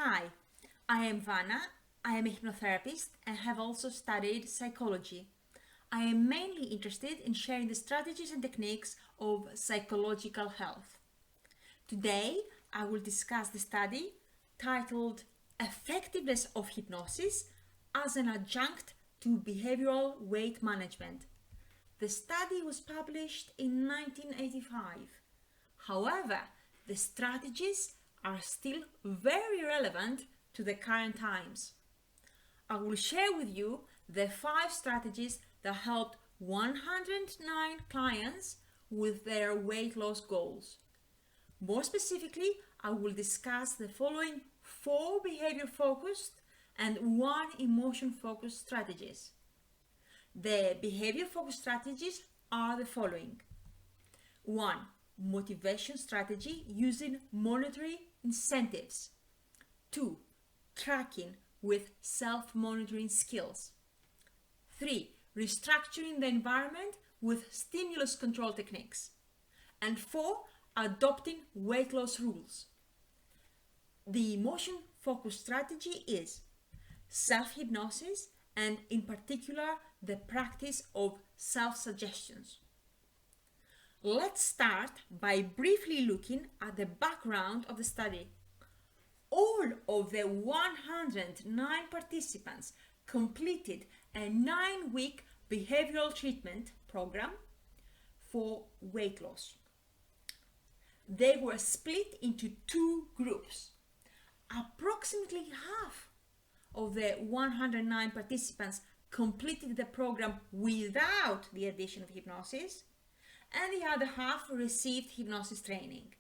Hi, I am Vana. I am a hypnotherapist and have also studied psychology. I am mainly interested in sharing the strategies and techniques of psychological health. Today, I will discuss the study titled Effectiveness of Hypnosis as an Adjunct to Behavioral Weight Management. The study was published in 1985. However, the strategies are still very relevant to the current times. I will share with you the 5 strategies that helped 109 clients with their weight loss goals. More specifically, I will discuss the following 4 behavior-focused and 1 emotion-focused strategies. The behavior-focused strategies are the following. 1. Motivation strategy using monetary incentives. 2. Tracking with self-monitoring skills. 3. Restructuring the environment with stimulus control techniques. And 4. Adopting weight loss rules. The emotion-focused strategy is self-hypnosis and in particular the practice of self-suggestions. Let's start by briefly looking at the background of the study. All of the 109 participants completed a 9-week behavioral treatment program for weight loss. They were split into 2 groups. Approximately half of the 109 participants completed the program without the addition of hypnosis, and the other half received hypnosis training.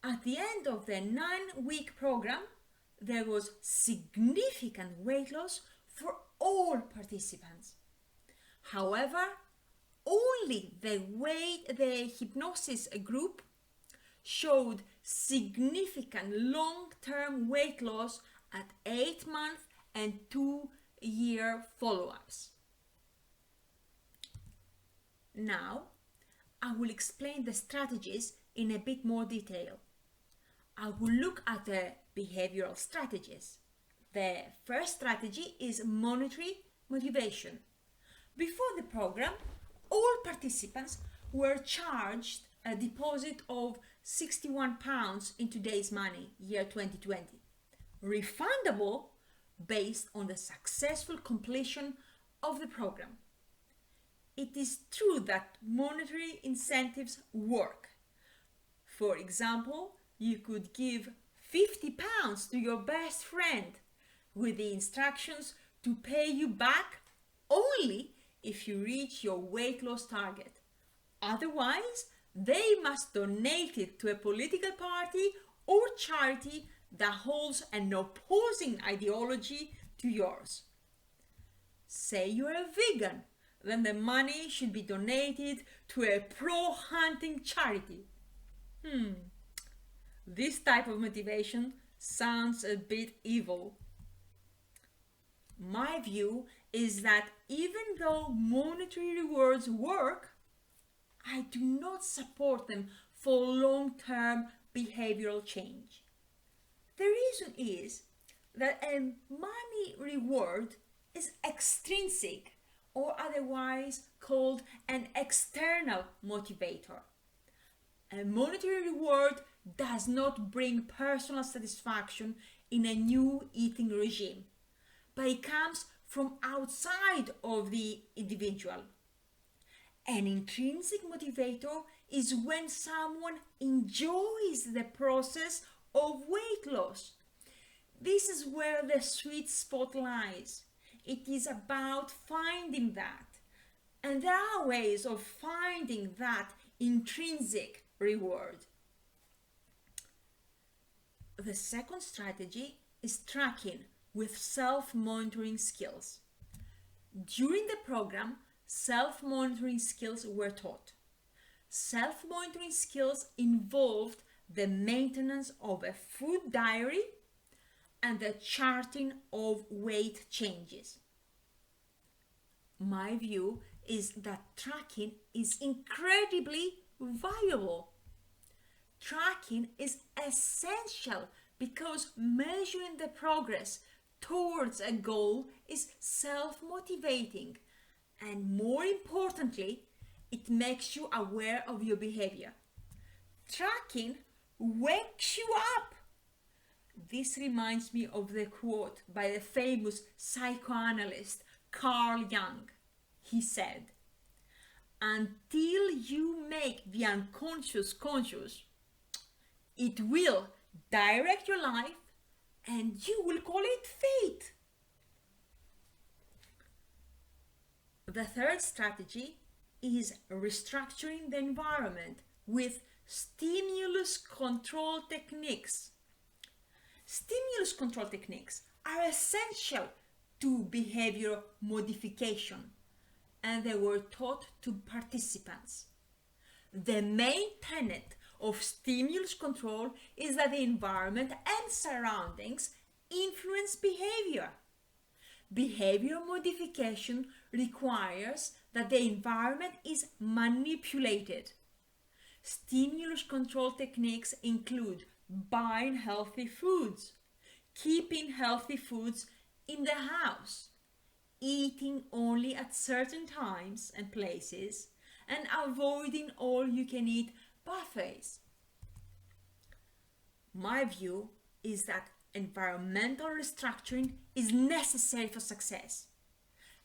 At the end of the 9-week program, there was significant weight loss for all participants. However, only the hypnosis group showed significant long-term weight loss at 8-month and 2-year follow-ups. Now, I will explain the strategies in a bit more detail. I will look at the behavioral strategies. The first strategy is monetary motivation. Before the program, all participants were charged a deposit of £61 in today's money, year 2020, refundable based on the successful completion of the program. It is true that monetary incentives work. For example, you could give £50 to your best friend with the instructions to pay you back only if you reach your weight loss target. Otherwise, they must donate it to a political party or charity that holds an opposing ideology to yours. Say you're a vegan, then the money should be donated to a pro-hunting charity. This type of motivation sounds a bit evil. My view is that even though monetary rewards work, I do not support them for long-term behavioral change. The reason is that a money reward is extrinsic, or otherwise called an external motivator. A monetary reward does not bring personal satisfaction in a new eating regime, but it comes from outside of the individual. An intrinsic motivator is when someone enjoys the process of weight loss. This is where the sweet spot lies. It is about finding that. And there are ways of finding that intrinsic reward. The second strategy is tracking with self-monitoring skills. During the program, self-monitoring skills were taught. Self-monitoring skills involved the maintenance of a food diary and the charting of weight changes. My view is that tracking is incredibly valuable. Tracking is essential because measuring the progress towards a goal is self-motivating, and more importantly, it makes you aware of your behavior. Tracking wakes you up. This reminds me of the quote by the famous psychoanalyst Carl Jung. He said, "Until you make the unconscious conscious, it will direct your life and you will call it fate." The third strategy is restructuring the environment with stimulus control techniques. Stimulus control techniques are essential to behavior modification, and they were taught to participants. The main tenet of stimulus control is that the environment and surroundings influence behavior. Behavior modification requires that the environment is manipulated. Stimulus control techniques include buying healthy foods, keeping healthy foods in the house, eating only at certain times and places, and avoiding all-you-can-eat buffets. My view is that environmental restructuring is necessary for success.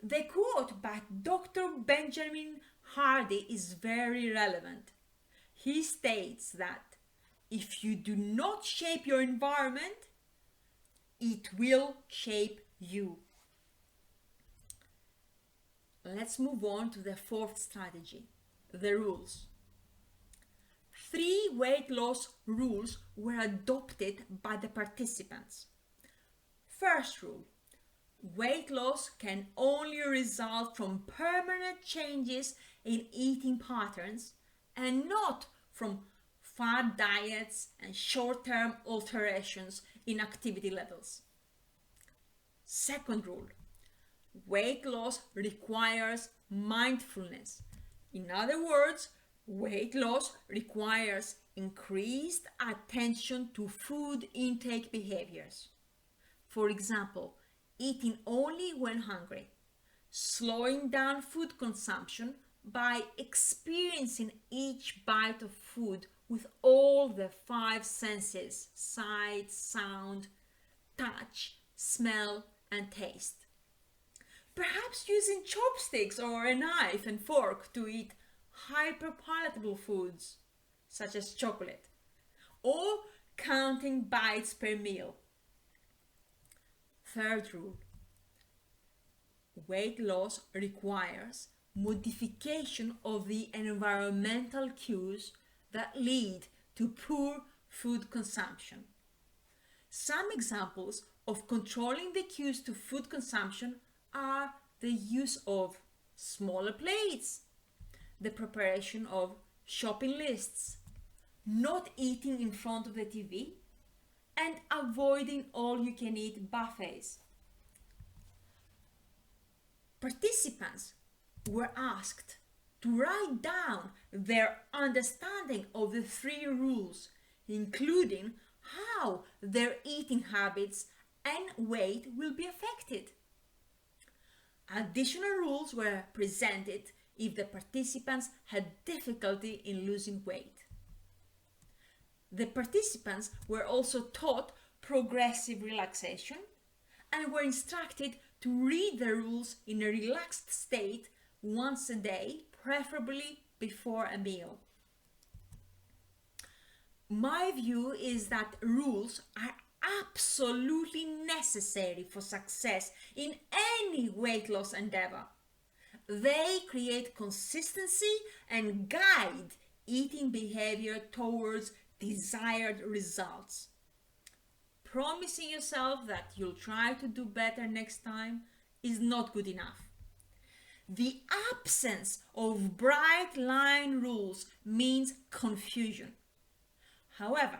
The quote by Dr. Benjamin Hardy is very relevant. He states that if you do not shape your environment, it will shape you. Let's move on to the fourth strategy, the rules. 3 weight loss rules were adopted by the participants. First rule: weight loss can only result from permanent changes in eating patterns and not from fad diets and short-term alterations in activity levels. Second rule: weight loss requires mindfulness. In other words, weight loss requires increased attention to food intake behaviors. For example, eating only when hungry, slowing down food consumption by experiencing each bite of food with all the 5 senses: sight, sound, touch, smell, and taste. Perhaps using chopsticks or a knife and fork to eat hyperpalatable foods, such as chocolate, or counting bites per meal. Third rule: weight loss requires modification of the environmental cues that lead to poor food consumption. Some examples of controlling the cues to food consumption are the use of smaller plates, the preparation of shopping lists, not eating in front of the TV, and avoiding all-you-can-eat buffets. Participants were asked to write down their understanding of the 3 rules, including how their eating habits and weight will be affected. Additional rules were presented if the participants had difficulty in losing weight. The participants were also taught progressive relaxation and were instructed to read the rules in a relaxed state once a day, preferably before a meal. My view is that rules are absolutely necessary for success in any weight loss endeavor. They create consistency and guide eating behavior towards desired results. Promising yourself that you'll try to do better next time is not good enough. The absence of bright line rules means confusion. However,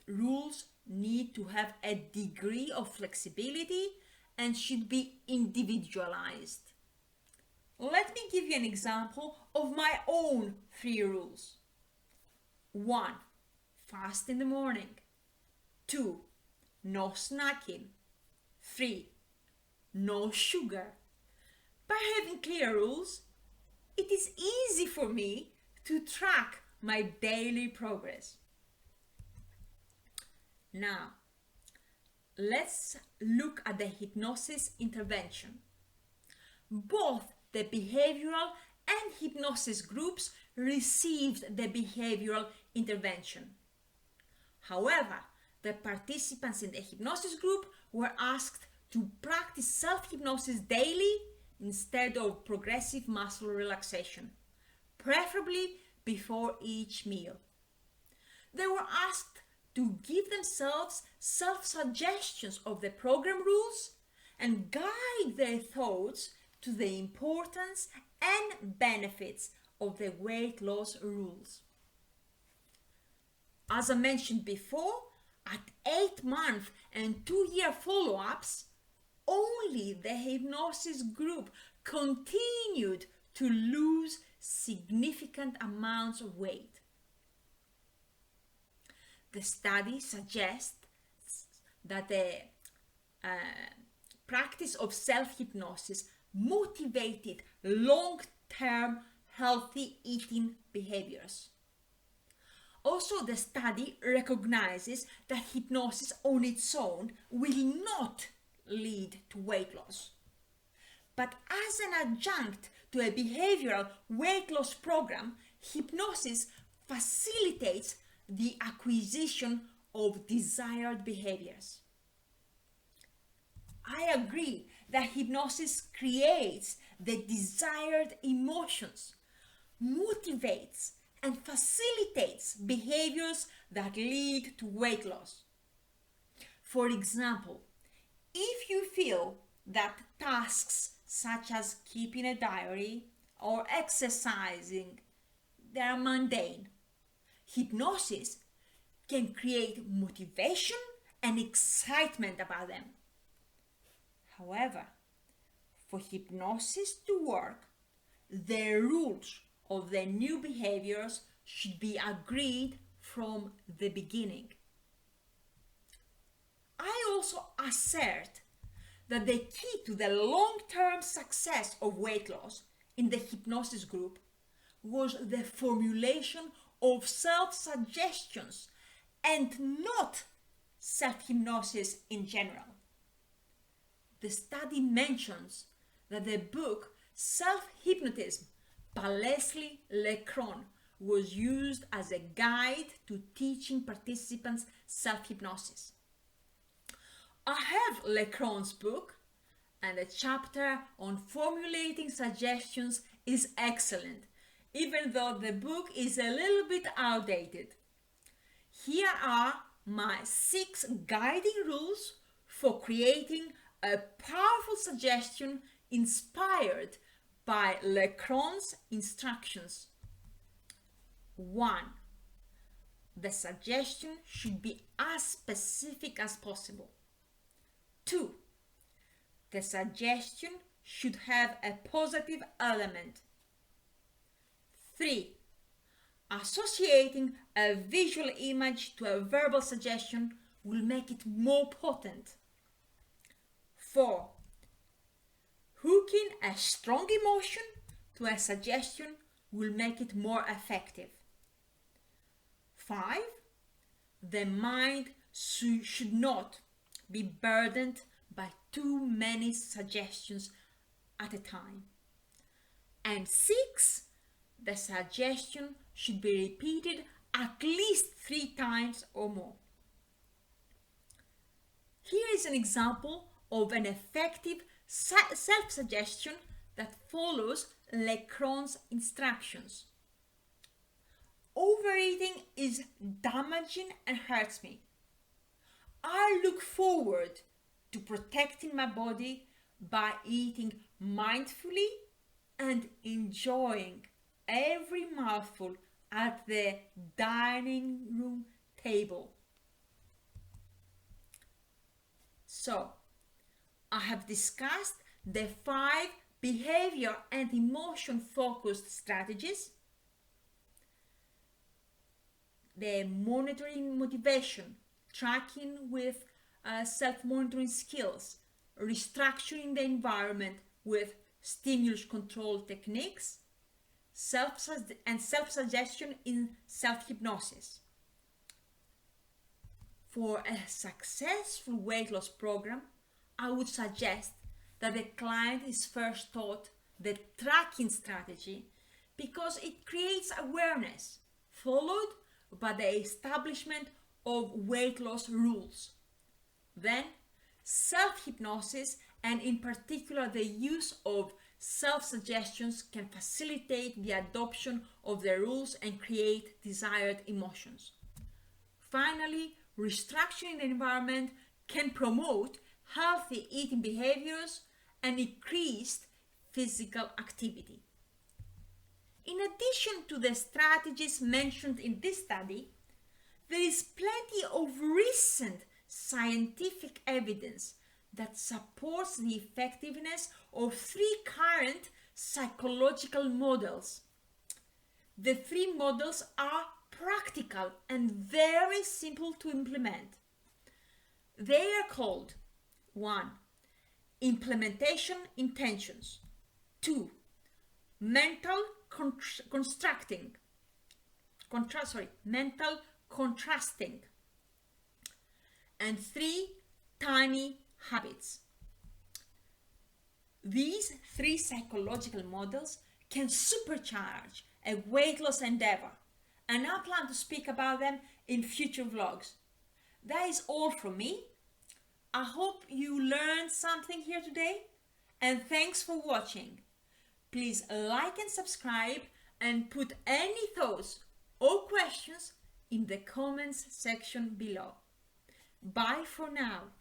rules need to have a degree of flexibility and should be individualized. Let me give you an example of my own 3 rules. 1. Fast in the morning. 2. No snacking. 3. No sugar. By having clear rules, it is easy for me to track my daily progress. Now, let's look at the hypnosis intervention. Both the behavioral and hypnosis groups received the behavioral intervention. However, the participants in the hypnosis group were asked to practice self-hypnosis daily instead of progressive muscle relaxation, preferably before each meal. They were asked to give themselves self-suggestions of the program rules and guide their thoughts to the importance and benefits of the weight loss rules. As I mentioned before, at 8-month and 2-year follow-ups, only the hypnosis group continued to lose significant amounts of weight. The study suggests that the practice of self-hypnosis motivated long-term healthy eating behaviors. Also, the study recognizes that hypnosis on its own will not lead to weight loss. But as an adjunct to a behavioral weight loss program, hypnosis facilitates the acquisition of desired behaviors. I agree that hypnosis creates the desired emotions, motivates and facilitates behaviors that lead to weight loss. For example, if you feel that tasks such as keeping a diary or exercising, they are mundane, hypnosis can create motivation and excitement about them. However, for hypnosis to work, the rules of the new behaviors should be agreed from the beginning. I also assert that the key to the long-term success of weight loss in the hypnosis group was the formulation of self-suggestions and not self-hypnosis in general. The study mentions that the book Self-Hypnotism by Leslie Lecron was used as a guide to teaching participants self-hypnosis. I have Lecron's book, and the chapter on formulating suggestions is excellent, even though the book is a little bit outdated. Here are my 6 guiding rules for creating a powerful suggestion inspired by Lecron's instructions. 1. The suggestion should be as specific as possible. 2. The suggestion should have a positive element. 3. Associating a visual image to a verbal suggestion will make it more potent. 4. Hooking a strong emotion to a suggestion will make it more effective. 5. The mind should not be burdened by too many suggestions at a time. And 6. The suggestion should be repeated at least 3 times or more. Here is an example of an effective self-suggestion that follows Lecron's instructions. Overeating is damaging and hurts me. I look forward to protecting my body by eating mindfully and enjoying every mouthful at the dining room table. So, I have discussed the 5 behavior and emotion focused strategies, the monitoring motivation tracking with self-monitoring skills, restructuring the environment with stimulus control techniques, self-suggestion in self-hypnosis. For a successful weight loss program, I would suggest that the client is first taught the tracking strategy because it creates awareness, followed by the establishment of weight loss rules. Then, self-hypnosis, and in particular the use of self-suggestions, can facilitate the adoption of the rules and create desired emotions. Finally, restructuring the environment can promote healthy eating behaviors and increased physical activity. In addition to the strategies mentioned in this study, there is plenty of recent scientific evidence that supports the effectiveness of three current psychological models. The three models are practical and very simple to implement. They are called 1. Implementation intentions. 2. Mental contrasting. And 3. Tiny habits. These three psychological models can supercharge a weight loss endeavor, and I plan to speak about them in future vlogs. That is all from me. I hope you learned something here today, and thanks for watching. Please like and subscribe and put any thoughts or questions in the comments section below. Bye for now.